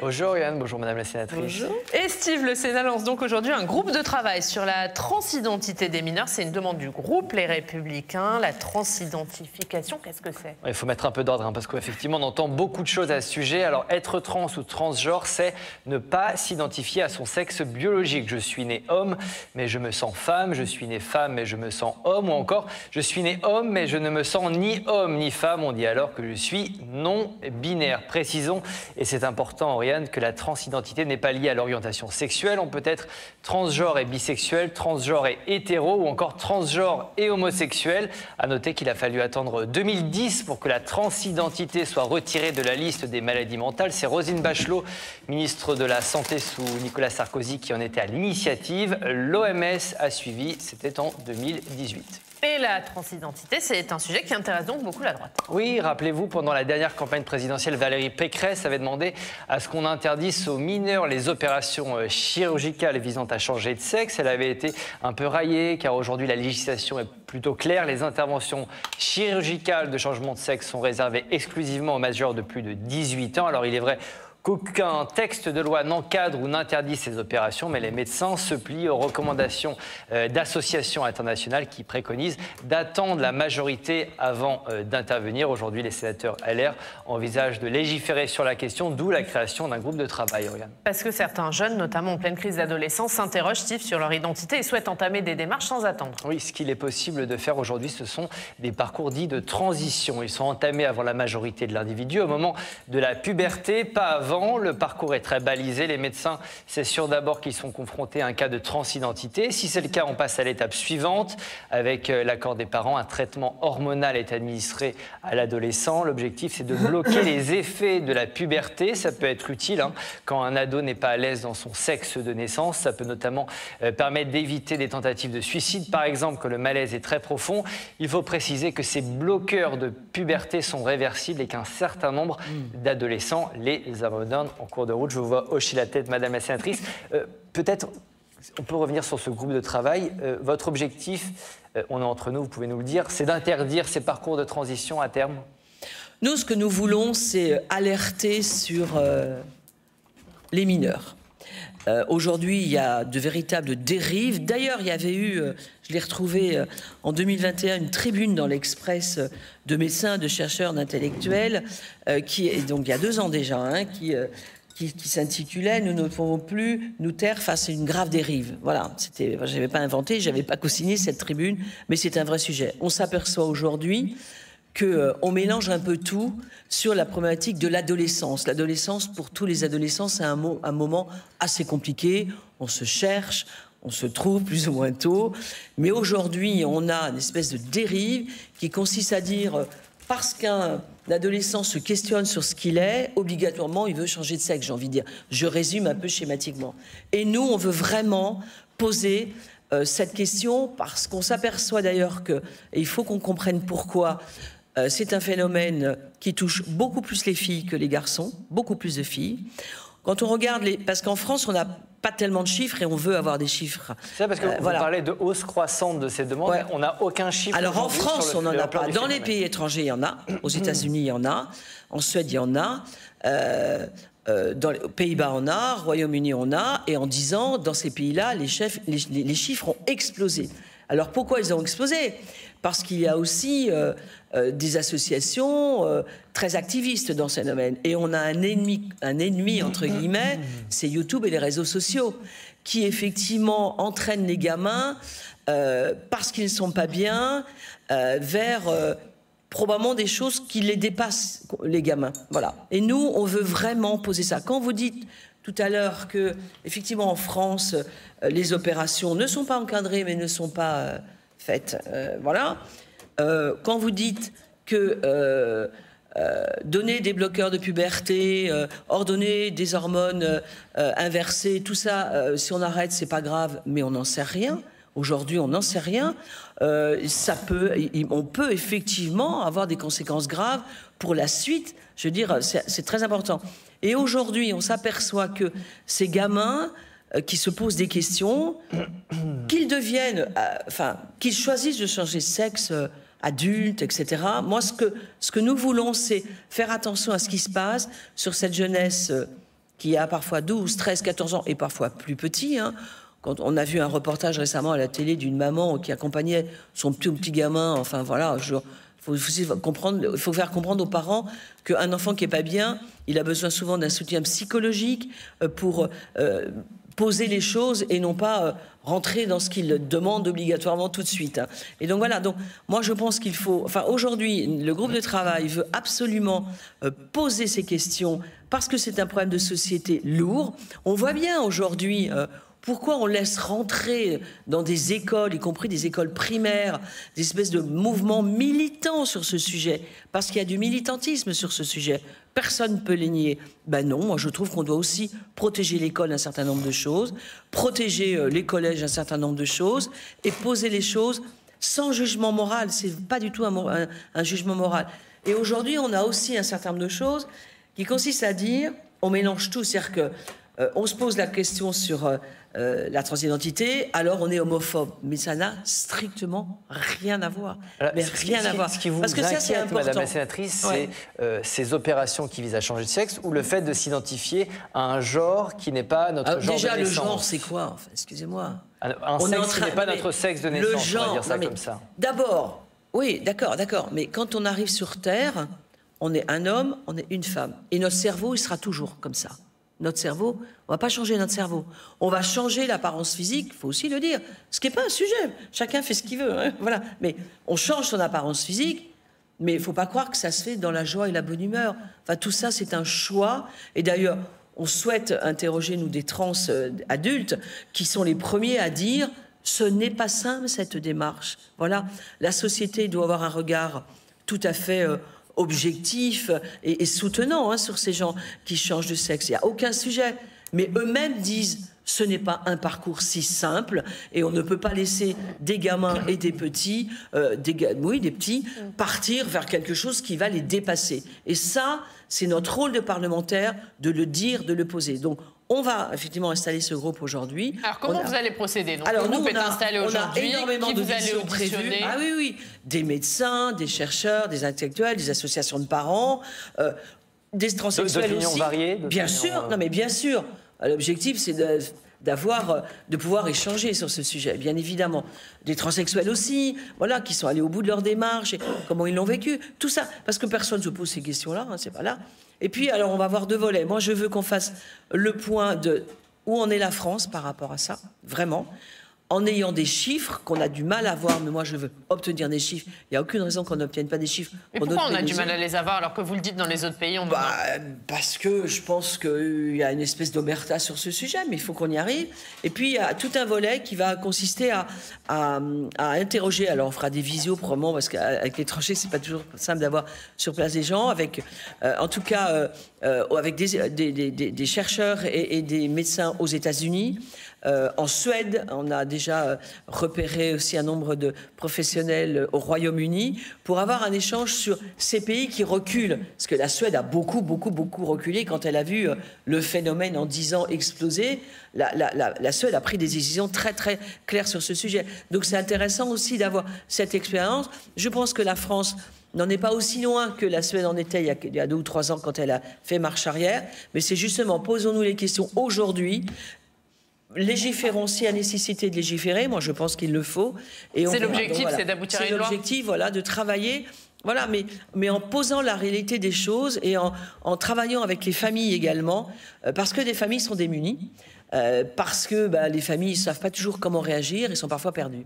Bonjour Yann, bonjour Madame la Sénatrice. Bonjour. Et Steve, le Sénat lance donc aujourd'hui un groupe de travail sur la transidentité des mineurs. C'est une demande du groupe Les Républicains. La transidentification, qu'est-ce que c'est? Il faut mettre un peu d'ordre parce qu'effectivement on entend beaucoup de choses à ce sujet. Alors être trans ou transgenre, c'est ne pas s'identifier à son sexe biologique. Je suis né homme mais je me sens femme, je suis né femme mais je me sens homme, ou encore je suis né homme mais je ne me sens ni homme ni femme. On dit alors que je suis non-binaire. Précisons, et c'est important Oriane, que la transidentité n'est pas liée à l'orientation sexuelle. On peut être transgenre et bisexuel, transgenre et hétéro, ou encore transgenre et homosexuel. À noter qu'il a fallu attendre 2010 pour que la transidentité soit retirée de la liste des maladies mentales. C'est Roselyne Bachelot, ministre de la Santé sous Nicolas Sarkozy, qui en était à l'initiative. L'OMS a suivi, c'était en 2018. Et la transidentité, c'est un sujet qui intéresse donc beaucoup la droite. Oui, rappelez-vous, pendant la dernière campagne présidentielle, Valérie Pécresse avait demandé à ce qu'on interdise aux mineurs les opérations chirurgicales visant à changer de sexe. Elle avait été un peu raillée, car aujourd'hui la législation est plutôt claire. Les interventions chirurgicales de changement de sexe sont réservées exclusivement aux majeurs de plus de 18 ans. Alors il est vrai qu'aucun texte de loi n'encadre ou n'interdit ces opérations, mais les médecins se plient aux recommandations d'associations internationales qui préconisent d'attendre la majorité avant d'intervenir. Aujourd'hui, les sénateurs LR envisagent de légiférer sur la question, d'où la création d'un groupe de travail. Oriane. Parce que certains jeunes, notamment en pleine crise d'adolescence, s'interrogent, Steve, sur leur identité et souhaitent entamer des démarches sans attendre. Oui, ce qu'il est possible de faire aujourd'hui, ce sont des parcours dits de transition. Ils sont entamés avant la majorité de l'individu, au moment de la puberté, pas avant. Le parcours est très balisé. Les médecins s'assurent d'abord qu'ils sont confrontés à un cas de transidentité. Si c'est le cas, on passe à l'étape suivante. Avec l'accord des parents, un traitement hormonal est administré à l'adolescent. L'objectif, c'est de bloquer les effets de la puberté. Ça peut être utile quand un ado n'est pas à l'aise dans son sexe de naissance. Ça peut notamment permettre d'éviter des tentatives de suicide, par exemple, quand le malaise est très profond. Il faut préciser que ces bloqueurs de puberté sont réversibles et qu'un certain nombre d'adolescents les abandonnent en cours de route. Je vous vois hocher la tête, Madame la Sénatrice. Peut-être, on peut revenir sur ce groupe de travail. Votre objectif, on est entre nous, vous pouvez nous le dire, c'est d'interdire ces parcours de transition à terme? Nous, ce que nous voulons, c'est alerter sur les mineurs. Aujourd'hui, il y a de véritables dérives. D'ailleurs, il y avait eu, je l'ai retrouvé en 2021, une tribune dans l'Express de médecins, de chercheurs, d'intellectuels, qui est donc il y a 2 ans déjà, qui s'intitulait « Nous ne pouvons plus nous taire face à une grave dérive ». Voilà, je n'avais pas inventé, je n'avais pas co-signé cette tribune, mais c'est un vrai sujet. On s'aperçoit aujourd'hui qu'on mélange un peu tout sur la problématique de l'adolescence. L'adolescence, pour tous les adolescents, c'est un moment assez compliqué. On se cherche, on se trouve plus ou moins tôt. Mais aujourd'hui, on a une espèce de dérive qui consiste à dire, parce qu'un adolescent se questionne sur ce qu'il est, obligatoirement, il veut changer de sexe, j'ai envie de dire. Je résume un peu schématiquement. Et nous, on veut vraiment poser cette question, parce qu'on s'aperçoit d'ailleurs que, et il faut qu'on comprenne pourquoi, c'est un phénomène qui touche beaucoup plus les filles que les garçons, beaucoup plus de filles. Quand on regarde parce qu'en France, on n'a pas tellement de chiffres et on veut avoir des chiffres. C'est ça, parce que vous parlez de hausse croissante de ces demandes, on n'a aucun chiffre. Alors en France, on n'en a pas. Dans les pays étrangers, il y en a. Aux États-Unis, il y en a. En Suède, il y en a. Dans les Pays-Bas, on a. Royaume-Uni, on a. Et en 10 ans, dans ces pays-là, les chiffres ont explosé. Alors pourquoi ils ont explosé? Parce qu'il y a aussi des associations très activistes dans ce domaine. Et on a un ennemi entre guillemets, c'est YouTube et les réseaux sociaux, qui effectivement entraînent les gamins, parce qu'ils ne sont pas bien, vers probablement des choses qui les dépassent, les gamins. Voilà. Et nous, on veut vraiment poser ça. Quand vous dites tout à l'heure que, effectivement, en France, les opérations ne sont pas encadrées, mais ne sont pas faites, voilà. Quand vous dites que donner des bloqueurs de puberté, ordonner des hormones inversées, tout ça, si on arrête, c'est pas grave, mais on n'en sait rien. Aujourd'hui, on n'en sait rien. On peut effectivement avoir des conséquences graves pour la suite. Je veux dire, c'est très important. Et aujourd'hui, on s'aperçoit que ces gamins qui se posent des questions, qu'ils deviennent, qu'ils choisissent de changer de sexe, adultes, etc. Moi, ce que nous voulons, c'est faire attention à ce qui se passe sur cette jeunesse qui a parfois 12, 13, 14 ans et parfois plus petit, hein. Quand on a vu un reportage récemment à la télé d'une maman qui accompagnait son petit gamin, enfin voilà, il faut faire comprendre aux parents qu'un enfant qui n'est pas bien, il a besoin souvent d'un soutien psychologique pour poser les choses et non pas rentrer dans ce qu'il demande obligatoirement tout de suite. Et donc voilà, donc moi je pense qu'il faut... Enfin aujourd'hui, le groupe de travail veut absolument poser ces questions parce que c'est un problème de société lourd. On voit bien aujourd'hui... pourquoi on laisse rentrer dans des écoles, y compris des écoles primaires, des espèces de mouvements militants sur ce sujet? Parce qu'il y a du militantisme sur ce sujet. Personne ne peut les nier. Ben non, moi je trouve qu'on doit aussi protéger l'école d'un certain nombre de choses, protéger les collèges d'un certain nombre de choses, et poser les choses sans jugement moral. C'est pas du tout un jugement moral. Et aujourd'hui, on a aussi un certain nombre de choses qui consistent à dire, on mélange tout, c'est-à-dire que on se pose la question sur la transidentité, alors on est homophobe. Mais ça n'a strictement rien à voir. Mais rien à voir. Ce qui vous Parce que ça, c'est important. Madame la sénatrice, c'est ces opérations qui visent à changer de sexe ou le fait de s'identifier à un genre qui n'est pas notre genre déjà, de naissance. Le genre, c'est quoi? Enfin, excusez-moi. Un sexe qui n'est pas notre sexe de naissance, le genre, on va dire ça comme ça. D'abord, oui, d'accord. Mais quand on arrive sur Terre, on est un homme, on est une femme. Et notre cerveau, il sera toujours comme ça. Notre cerveau, on va pas changer notre cerveau. On va changer l'apparence physique, il faut aussi le dire. Ce qui n'est pas un sujet. Chacun fait ce qu'il veut. Hein, voilà. Mais on change son apparence physique, mais il ne faut pas croire que ça se fait dans la joie et la bonne humeur. Enfin, tout ça, c'est un choix. Et d'ailleurs, on souhaite interroger, nous, des trans adultes qui sont les premiers à dire « ce n'est pas simple, cette démarche ». Voilà. La société doit avoir un regard tout à fait... objectif et soutenant hein, sur ces gens qui changent de sexe. Il n'y a aucun sujet. Mais eux-mêmes disent ce n'est pas un parcours si simple et on ne peut pas laisser des gamins et des petits, des petits, partir vers quelque chose qui va les dépasser. Et ça, c'est notre rôle de parlementaire de le dire, de le poser. Donc, on va effectivement installer ce groupe aujourd'hui. Alors, comment vous allez procéder? Donc, alors, le groupe est installé aujourd'hui. Énormément qui vous allez auditionner? Ah oui. Des médecins, des chercheurs, des intellectuels, des associations de parents, des transsexuels aussi. Variées, bien sûr. Non, mais bien sûr. L'objectif, c'est de pouvoir échanger sur ce sujet, bien évidemment. Des transsexuels aussi, voilà, qui sont allés au bout de leur démarche, et comment ils l'ont vécu, tout ça. Parce que personne ne se pose ces questions-là, hein, c'est pas là. Et puis, alors, on va voir deux volets. Moi, je veux qu'on fasse le point de où en est la France par rapport à ça, vraiment, en ayant des chiffres qu'on a du mal à voir, mais moi je veux obtenir des chiffres. Il n'y a aucune raison qu'on n'obtienne pas des chiffres. Et pourquoi on a du mal à les avoir alors que vous le dites dans les autres pays parce que je pense qu'il y a une espèce d'omerta sur ce sujet, mais il faut qu'on y arrive. Et puis il y a tout un volet qui va consister à interroger. Alors on fera des visios probablement, parce qu'avec les tranchées, c'est pas toujours simple d'avoir sur place des gens, avec en tout cas avec des chercheurs et des médecins aux États-Unis. En Suède, on a déjà repéré aussi un nombre de professionnels au Royaume-Uni pour avoir un échange sur ces pays qui reculent. Parce que la Suède a beaucoup reculé quand elle a vu le phénomène en 10 ans exploser. La Suède a pris des décisions très claires sur ce sujet. Donc c'est intéressant aussi d'avoir cette expérience. Je pense que la France n'en est pas aussi loin que la Suède en était il y a 2 ou 3 ans quand elle a fait marche arrière. Mais c'est justement, posons-nous les questions aujourd'hui. Légiférons s'il y a nécessité de légiférer, moi je pense qu'il le faut. C'est l'objectif, voilà. C'est d'aboutir à une loi. C'est l'objectif, voilà, de travailler, voilà, mais en posant la réalité des choses et en travaillant avec les familles également, parce que des familles sont démunies, parce que les familles ne savent pas toujours comment réagir et sont parfois perdues.